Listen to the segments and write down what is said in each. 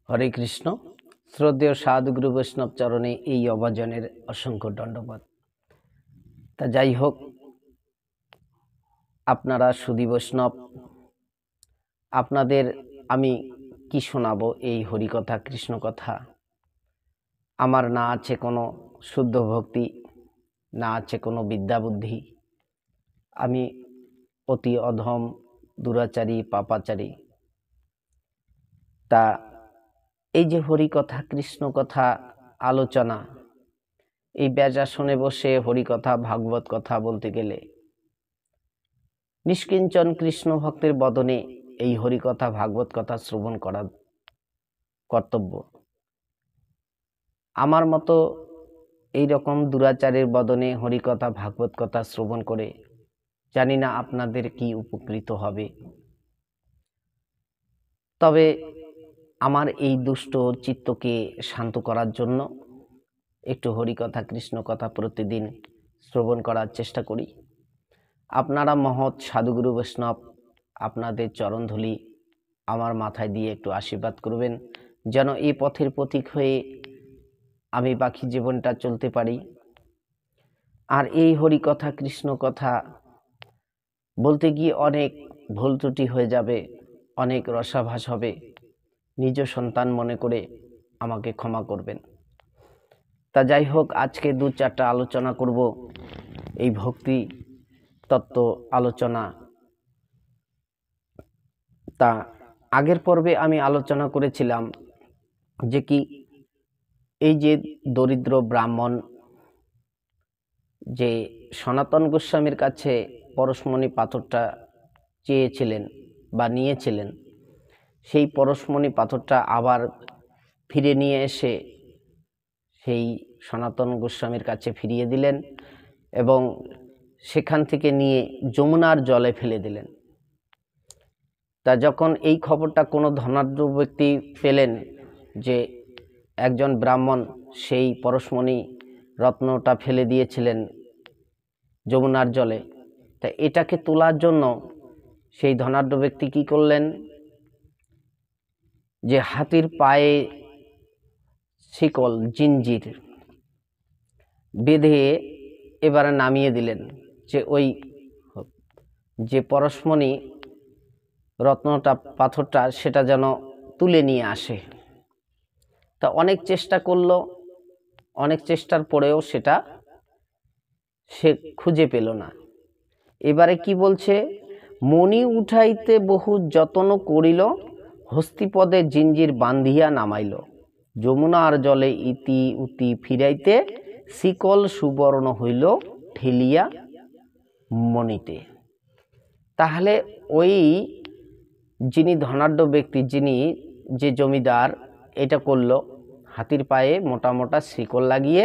হরে কৃষ্ণ। শ্রদ্ধেয় সাধুগুরু বৈষ্ণব চরণে এই অভাজনের অসংখ্য দণ্ডবাদ। তা যাই হোক, আপনারা সুধী বৈষ্ণব, আপনাদের আমি কি শোনাবো এই হরিকথা কৃষ্ণ কথা। আমার না আছে কোনো শুদ্ধ ভক্তি, না আছে কোনো বিদ্যা বুদ্ধি। আমি অতি অধম, দুরাচারী, পাপাচারী। তা এই যে হরিকথা কৃষ্ণ কথা আলোচনা, এই ব্যাসাসনে বসে হরিকথা ভাগবত কথা বলতে গেলে নিষ্কিঞ্চন কৃষ্ণ ভক্তের বদনে এই হরিকথা ভাগবত কথা শ্রবণ করা কর্তব্য। আমার মতো এই রকম দুরাচারের বদনে হরিকথা ভাগবত কথা শ্রবণ করে জানি না আপনাদের কি উপকৃত হবে। তবে আমার এই দুষ্ট চিত্তকে শান্ত করার জন্য একটু হরিকথা কৃষ্ণ কথা প্রতিদিন শ্রবণ করার চেষ্টা করি। আপনারা মহৎ সাধুগুরু বৈষ্ণব, আপনাদের চরণধূলি আমার মাথায় দিয়ে একটু আশীর্বাদ করবেন, যেন এই পথের প্রতীক হয়ে আমি বাকি জীবনটা চলতে পারি। আর এই হরিকথা কৃষ্ণ কথা বলতে গিয়ে অনেক ভুল ত্রুটি হয়ে যাবে, অনেক রসাভাস হবে। নিজ সন্তান মনে করে আমাকে ক্ষমা করবেন। তা যাই হোক, আজকে দু চারটা আলোচনা করব, এই ভক্তি তত্ত্ব আলোচনা। তা আগের পর্বে আমি আলোচনা করেছিলাম যে কি এই যে দরিদ্র ব্রাহ্মণ যে সনাতন গোস্বামীর কাছে পরশমণি পাথরটা চেয়েছিলেন বা নিয়েছিলেন, সেই পরশমণি পাথরটা আবার ফিরে নিয়ে এসে সেই সনাতন গোস্বামীর কাছে ফিরিয়ে দিলেন এবং সেখান থেকে নিয়ে যমুনার জলে ফেলে দিলেন। তা যখন এই খবরটা কোনো ধনাঢ্য ব্যক্তি পেলেন যে একজন ব্রাহ্মণ সেই পরশমণি রত্নটা ফেলে দিয়েছিলেন যমুনার জলে, তা এটাকে তোলার জন্য সেই ধনাঢ্য ব্যক্তি কি করলেন, যে হাতির পায়ে শিকল জিঞ্জির বেঁধে এবারে নামিয়ে দিলেন, যে ওই যে পরশমণি রত্নটা পাথরটা সেটা যেন তুলে নিয়ে আসে। তা অনেক চেষ্টা করলো, অনেক চেষ্টার পরেও সেটা সে খুঁজে পেল না। এবারে কি বলছে, মণি উঠাইতে বহু যতন করিল, হস্তিপদে জিঞ্জির বান্ধিয়া নামাইল, যমুনার জলে ইতি উতি ফিরাইতে, শিকল সুবর্ণ হইল ঠেলিয়া মণিতে। তাহলে ওই যিনি ধনাঢ্য ব্যক্তি, যিনি যে জমিদার এটা করলো, হাতির পায়ে মোটা মোটা শিকল লাগিয়ে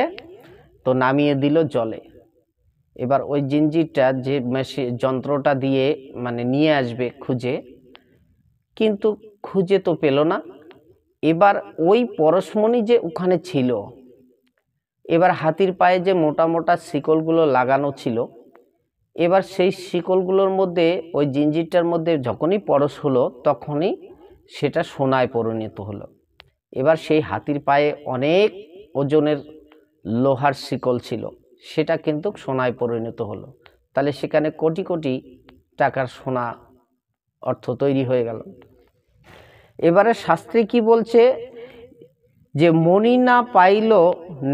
তো নামিয়ে দিল জলে। এবার ওই জিঞ্জিরটা যে যন্ত্রটা দিয়ে মানে নিয়ে আসবে খুঁজে, কিন্তু খুঁজে তো পেল না। এবার ওই পরশমণি যে ওখানে ছিল, এবার হাতির পায়ে যে মোটা মোটা শিকলগুলো লাগানো ছিল, এবার সেই শিকলগুলোর মধ্যে ওই জিঞ্জিরটার মধ্যে যখনই পরশ হলো তখনই সেটা সোনায় পরিণত হলো। এবার সেই হাতির পায়ে অনেক ওজনের লোহার শিকল ছিল, সেটা কিন্তু সোনায় পরিণত হলো। তাহলে সেখানে কোটি কোটি টাকার সোনা অর্থ তৈরি হয়ে গেল। এবারে শাস্ত্রে কি বলছে, যে মণি না পাইল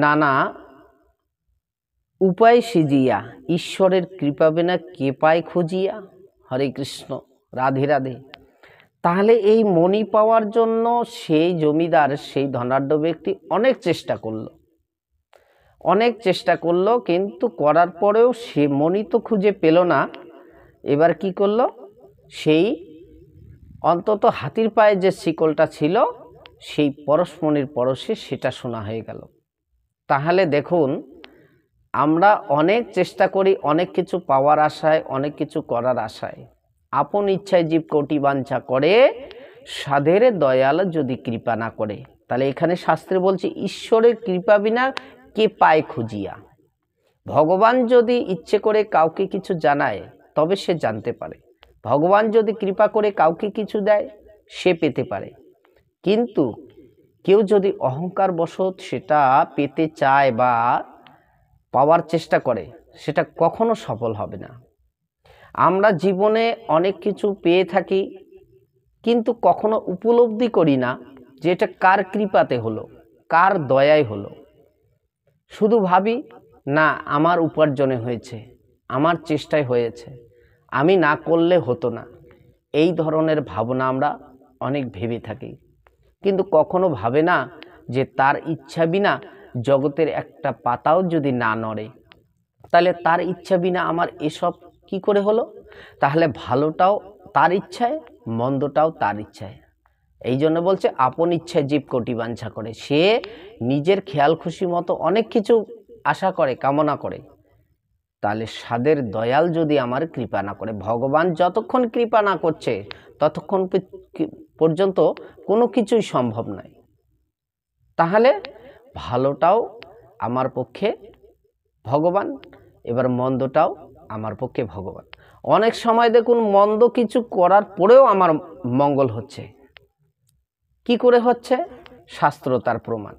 নানা উপায় সিজিয়া, ঈশ্বরের কৃপা বিনা কে পায় খুঁজিয়া। হরে কৃষ্ণ, রাধে রাধে। তাহলে এই মণি পাওয়ার জন্য সেই জমিদার, সেই ধনাঢ্য ব্যক্তি অনেক চেষ্টা করলো, অনেক চেষ্টা করলো, কিন্তু করার পরেও সে মণি তো খুঁজে পেল না। এবার কি করলো, সেই অন্তত হাতির পায়ে যে শিকলটা ছিল সেই পরশমণির পরশে সেটা সোনা হয়ে গেল। তাহলে দেখুন, আমরা অনেক চেষ্টা করি অনেক কিছু পাওয়ার আশায়, অনেক কিছু করার আশায়, আপন ইচ্ছায় জীব কোটি বাঞ্ছা করে, সাধের দয়াল যদি কৃপা না করে। তাহলে এখানে শাস্ত্রে বলছে ঈশ্বরের কৃপা বিনা কে পায় খুঁজিয়া। ভগবান যদি ইচ্ছে করে কাউকে কিছু জানায় তবে সে জানতে পারে, ভগবান যদি কৃপা করে কাউকে কিছু দেয় সে পেতে পারে, কিন্তু কেউ যদি অহংকার বশত সেটা পেতে চায় বা পাওয়ার চেষ্টা করে, সেটা কখনো সফল হবে না। আমরা জীবনে অনেক কিছু পেয়ে থাকি, কিন্তু কখনো উপলব্ধি করি না যে এটা কার কৃপাতে হলো, কার দয়ায় হলো। শুধু ভাবি না আমার উপার্জনে হয়েছে, আমার চেষ্টায় হয়েছে, আমি না করলে হতো না। এই ধরনের ভাবনা আমরা অনেক ভেবে থাকি, কিন্তু কখনো ভাবে না যে তার ইচ্ছা বিনা জগতের একটা পাতাও যদি না নড়ে, তাহলে তার ইচ্ছা বিনা আমার এসব কি করে হলো? তাহলে ভালোটাও তার ইচ্ছায়, মন্দটাও তার ইচ্ছায়। এই জন্য বলছে আপন ইচ্ছায় জীব কোটি বাঞ্ছা করে। সে নিজের খেয়াল খুশি মতো অনেক কিছু আশা করে, কামনা করে। তাহলে সাদের দয়াল যদি আমার কৃপা না করে, ভগবান যতক্ষণ কৃপা না করছে ততক্ষণ পর্যন্ত কোনো কিছুই সম্ভব নয়। তাহলে ভালোটাও আমার পক্ষে ভগবান, এবার মন্দটাও আমার পক্ষে ভগবান। অনেক সময় দেখুন মন্দ কিছু করার পরেও আমার মঙ্গল হচ্ছে। কি করে হচ্ছে? শাস্ত্র তার প্রমাণ।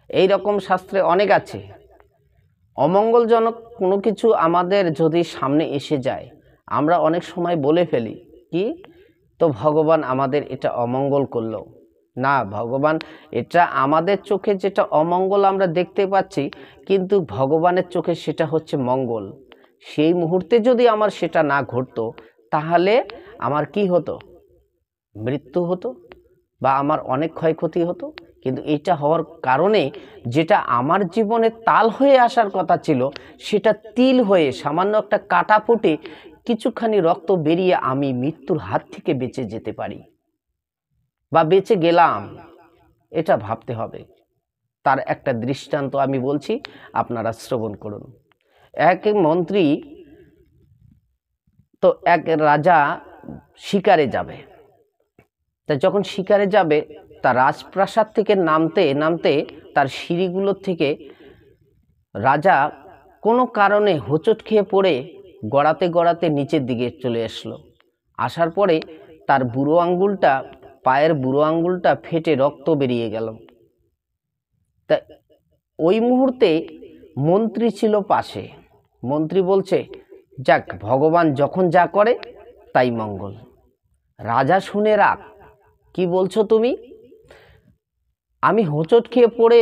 এই রকম শাস্ত্রে অনেক আছে। অমঙ্গলজনক কোনো কিছু আমাদের যদি সামনে এসে যায়, আমরা অনেক সময় বলে ফেলি কি, তো ভগবান আমাদের এটা অমঙ্গল করলো। না, ভগবান এটা আমাদের চোখে যেটা অমঙ্গল আমরা দেখতে পাচ্ছি, কিন্তু ভগবানের চোখে সেটা হচ্ছে মঙ্গল। সেই মুহূর্তে যদি আমার সেটা না ঘটতো, তাহলে আমার কি হতো? মৃত্যু হতো বা আমার অনেক ক্ষয়ক্ষতি হতো। কিন্তু এটা হওয়ার কারণে যেটা আমার জীবনে তাল হয়ে আসার কথা ছিল, সেটা তিল হয়ে সামান্য একটা কাটা ফুটে কিছুখানি রক্ত বেরিয়ে আমি মৃত্যুর হাত থেকে বেঁচে যেতে পারি বা বেঁচে গেলাম। এটা ভাবতে হবে। তার একটা দৃষ্টান্ত আমি বলছি, আপনারা শ্রবণ করুন। এক মন্ত্রী, তো এক রাজা শিকারে যাবে। তা যখন শিকারে যাবে, তার রাজপ্রাসাদ থেকে নামতে নামতে তার সিঁড়িগুলোর থেকে রাজা কোনো কারণে হোঁচট খেয়ে পড়ে গড়াতে গড়াতে নিচের দিকে চলে আসলো। আসার পরে তার বুড়ো আঙ্গুলটা, পায়ের বুড়ো আঙ্গুলটা ফেটে রক্ত বেরিয়ে গেল। তা ওই মুহূর্তে মন্ত্রী ছিল পাশে। মন্ত্রী বলছে, যাক, ভগবান যখন যা করে তাই মঙ্গল। রাজা শুনে রাগ, কি বলছো তুমি? আমি হোঁচট খেয়ে পড়ে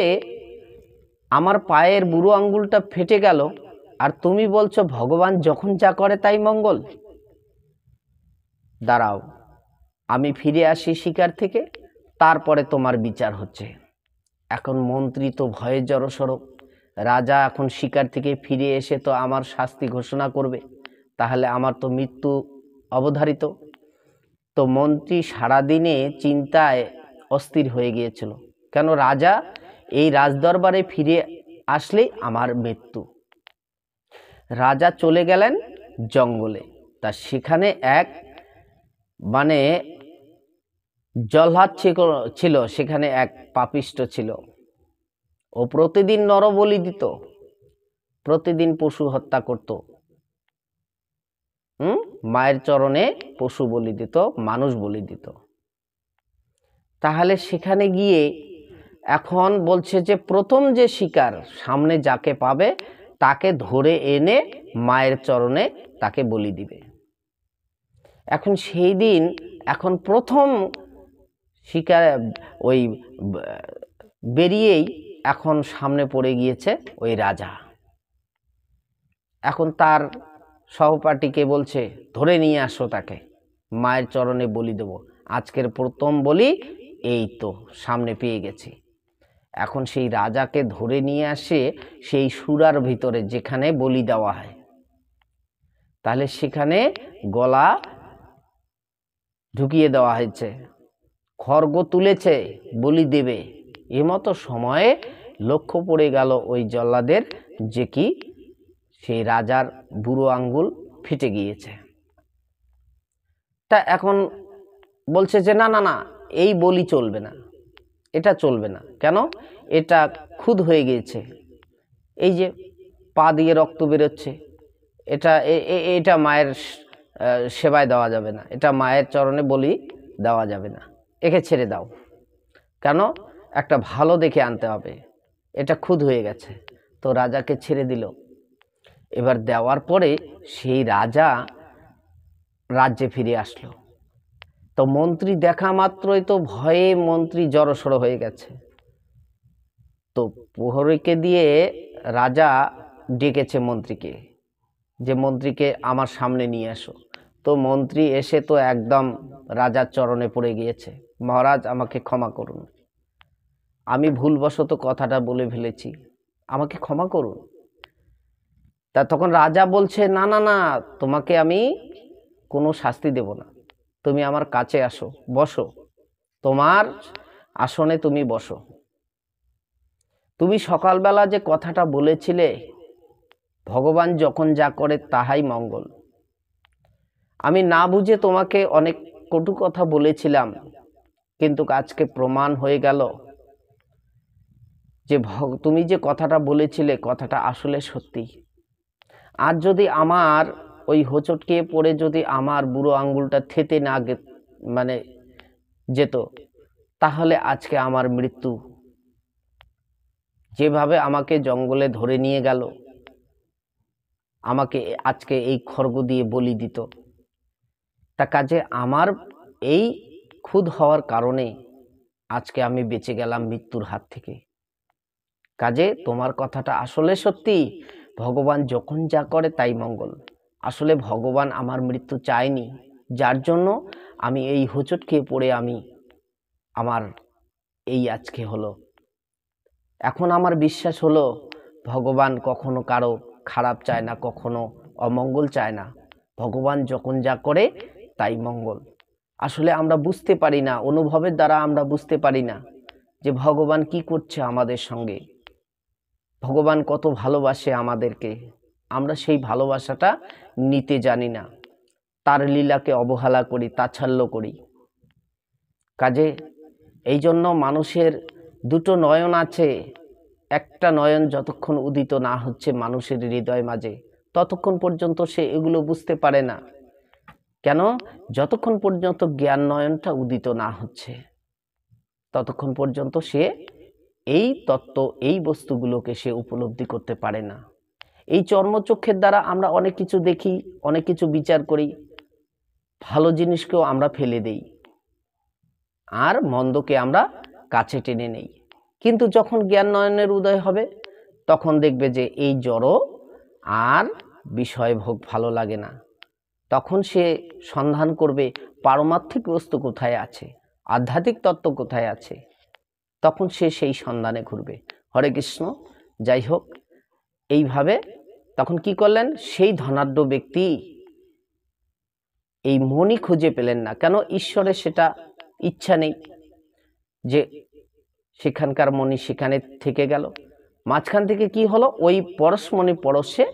আমার পায়ের বুড়ো আঙ্গুলটা ফেটে গেল, আর তুমি বলছো ভগবান যখন যা করে তাই মঙ্গল? দাঁড়াও, আমি ফিরে আসি শিকার থেকে, তারপরে তোমার বিচার হচ্ছে। এখন মন্ত্রী তো ভয়ে জড়সড়। রাজা এখন শিকার থেকে ফিরে এসে তো আমার শাস্তি ঘোষণা করবে, তাহলে আমার তো মৃত্যু অবধারিত। তো মন্ত্রী সারাদিনে চিন্তায় অস্থির হয়ে গিয়েছিল, কেন রাজা এই রাজদরবারে ফিরে আসলেই আমার মৃত্যু। রাজা চলে গেলেন জঙ্গলে। তা সেখানে এক জল্লাদ ছিল, সেখানে এক পাপিষ্ঠ ছিল। ও প্রতিদিন নরবলি দিত, প্রতিদিন পশু হত্যা করত। মায়ের চরণে পশু বলি দিত, মানুষ বলি দিত। তাহলে সেখানে গিয়ে এখন বলছে যে প্রথম যে শিকার সামনে যাকে পাবে তাকে ধরে এনে মায়ের চরণে তাকে বলি দিবে। এখন সেই দিন, এখন প্রথম শিকার ওই বেরিয়েই এখন সামনে পড়ে গিয়েছে ওই রাজা। এখন তার সহপাঠীকে বলছে, ধরে নিয়ে আসো তাকে, মায়ের চরণে বলি দেব। আজকের প্রথম বলি এই তো সামনে পেয়ে গেছি। এখন সেই রাজাকে ধরে নিয়ে আসে সেই সুরার ভিতরে যেখানে বলি দেওয়া হয়। তাহলে সেখানে গলা ঢুকিয়ে দেওয়া হয়েছে, খড়গ তুলেছে বলি দেবে। এমতো সময়ে লক্ষ্য পড়ে গেল ওই জল্লাদের যে কি সেই রাজার বুড়ো আঙ্গুল ফেটে গিয়েছে। তা এখন বলছে যে না না না, এই বলি চলবে না, এটা চলবে না। কেন? এটা খুদ হয়ে গিয়েছে, এই যে পা দিয়ে রক্ত বেরোচ্ছে, এটা মায়ের সেবায় দেওয়া যাবে না, এটা মায়ের চরণে বলি দেওয়া যাবে না, একে ছেড়ে দাও। কেন? একটা ভালো দেখে আনতে হবে, এটা খুদ হয়ে গেছে। তো রাজাকে ছেড়ে দিল। এবার দেওয়ার পরে সেই রাজা রাজ্যে ফিরে আসলো। তো মন্ত্রী দেখা মাত্রই তো ভয়ে মন্ত্রী জড়সড় হয়ে গেছে। তো প্রহরীকে দিয়ে রাজা ডেকেছে মন্ত্রীকে, যে মন্ত্রীকে আমার সামনে নিয়ে আসো। তো মন্ত্রী এসে তো একদম রাজার চরণে পড়ে গিয়েছে, মহারাজ আমাকে ক্ষমা করুন, আমি ভুলবশত কথাটা বলে ফেলেছি, আমাকে ক্ষমা করুন। তা তখন রাজা বলছে, না না না, তোমাকে আমি কোনো শাস্তি দেব না, তুমি আমার কাছে আসো, বসো, তোমার আসনে তুমি বসো। তুমি সকালবেলা যে কথাটা বলেছিলে, ভগবান যখন যা করে তাহাই মঙ্গল, আমি না বুঝে তোমাকে অনেক কটু কথা বলেছিলাম, কিন্তু আজকে প্রমাণ হয়ে গেল যে তুমি যে কথাটা বলেছিলে কথাটা আসলে সত্যি। আর যদি আমার ওই হোঁচটকে পড়ে যদি আমার বুড়ো আঙ্গুলটা থেতে না মানে যেত, তাহলে আজকে আমার মৃত্যু। যেভাবে আমাকে জঙ্গলে ধরে নিয়ে গেল, আমাকে আজকে এই খড়গ দিয়ে বলি দিত। তা কাজে আমার এই খুদ হওয়ার কারণে আজকে আমি বেঁচে গেলাম মৃত্যুর হাত থেকে। কাজে তোমার কথাটা আসলে সত্যি, ভগবান যখন যা করে তাই মঙ্গল। আসলে ভগবান আমার মৃত্যু চায়নি, যার জন্য আমি এই হোঁচট খেয়ে পড়ে আমার এই আজকে হলো। এখন আমার বিশ্বাস হলো ভগবান কখনো কারো খারাপ চায় না, কখনো অমঙ্গল চায় না। ভগবান যখন যা করে তাই মঙ্গল। আসলে আমরা বুঝতে পারি না, অনুভবের দ্বারা আমরা বুঝতে পারি না যে ভগবান কি করছে আমাদের সঙ্গে, ভগবান কত ভালোবাসে আমাদেরকে। আমরা সেই ভালোবাসাটা নিতে জানি না, তার লীলাকে অবহেলা করি, তাচ্ছল্য করি। কাজে এই জন্য মানুষের দুটো নয়ন আছে, একটা নয়ন যতক্ষণ উদিত না হচ্ছে মানুষের হৃদয় মাঝে, ততক্ষণ পর্যন্ত সে এগুলো বুঝতে পারে না। কেন? যতক্ষণ পর্যন্ত জ্ঞান নয়নটা উদিত না হচ্ছে, ততক্ষণ পর্যন্ত সে এই তত্ত্ব, এই বস্তুগুলোকে সে উপলব্ধি করতে পারে না। এই চর্মচক্ষের দ্বারা আমরা অনেক কিছু দেখি, অনেক কিছু বিচার করি, ভালো জিনিসকেও আমরা ফেলে দেই, আর মন্দকে আমরা কাছে টেনে নেই। কিন্তু যখন জ্ঞান নয়নের উদয় হবে, তখন দেখবে যে এই জড় আর বিষয় ভোগ ভালো লাগে না। তখন সে সন্ধান করবে পারমার্থিক বস্তু কোথায় আছে, আধ্যাত্মিক তত্ত্ব কোথায় আছে, তখন সে সেই সন্ধানে ঘুরবে। হরে কৃষ্ণ। যাই হোক, এইভাবে তখন কি করলেন, সেই ধনাঢ্য ব্যক্তি এই মণি খুঁজে পেলেন না। কেন? ঈশ্বরের সেটা ইচ্ছা নেই যে সেখানকার মণি সেখানে থেকে গেল। মাঝখান থেকে কি হলো, ওই পরশমণি পরশে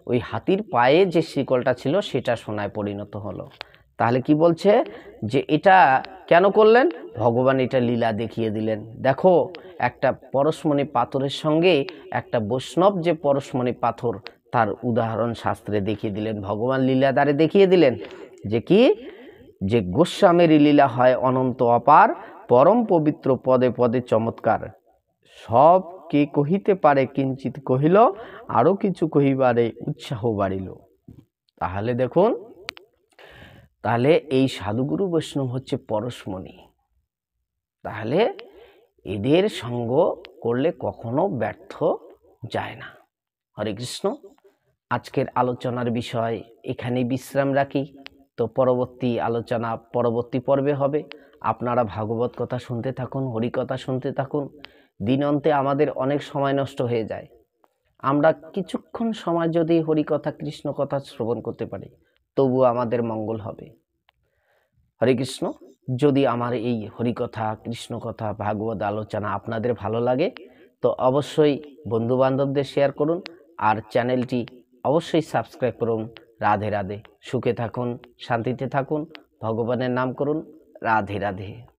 ওই হাতির পায়ে যে শিকলটা ছিল সেটা সোনায় পরিণত হলো। তাহলে কি বলছে যে এটা কেন করলেন? ভগবান এটা লীলা দেখিয়ে দিলেন। দেখো, একটা পরশমণি পাথরের সঙ্গে একটা বৈষ্ণব যে পরশমণি পাথর, তার উদাহরণ শাস্ত্রে দেখিয়ে দিলেন, ভগবান লীলা দ্বারে দেখিয়ে দিলেন যে কি, যে গোস্বামীর লীলা হয় অনন্ত অপার, পরম পবিত্র পদে পদে চমৎকার, সব কে কহিতে পারে কিঞ্চিত কহিল, আরো কিছু কহিবারে উৎসাহ বাড়িল। তাহলে দেখুন, তাহলে এই সাধুগুরু বৈষ্ণব হচ্ছে পরশমণি। তাহলে এদের সঙ্গ করলে কখনো ব্যর্থ যায় না। হরে কৃষ্ণ। আজকের আলোচনার বিষয় এখানেই বিশ্রাম রাখি। তো পরবর্তী আলোচনা পরবর্তী পর্বে হবে। আপনারা ভাগবত কথা শুনতে থাকুন, হরিকথা শুনতে থাকুন। দিন অন্তে আমাদের অনেক সময় নষ্ট হয়ে যায়, আমরা কিছুক্ষণ সময় যদি হরিকথা কৃষ্ণ কথা শ্রবণ করতে পারি, তবুও আমাদের মঙ্গল হবে। হরে কৃষ্ণ। যদি আমার এই হরিকথা, কৃষ্ণ কথা, ভাগবত আলোচনা আপনাদের ভালো লাগে, তো অবশ্যই বন্ধু বান্ধবদের শেয়ার করুন, আর চ্যানেলটি অবশ্যই সাবস্ক্রাইব করুন। রাধে রাধে। সুখে থাকুন, শান্তিতে থাকুন, ভগবানের নাম করুন। রাধে রাধে।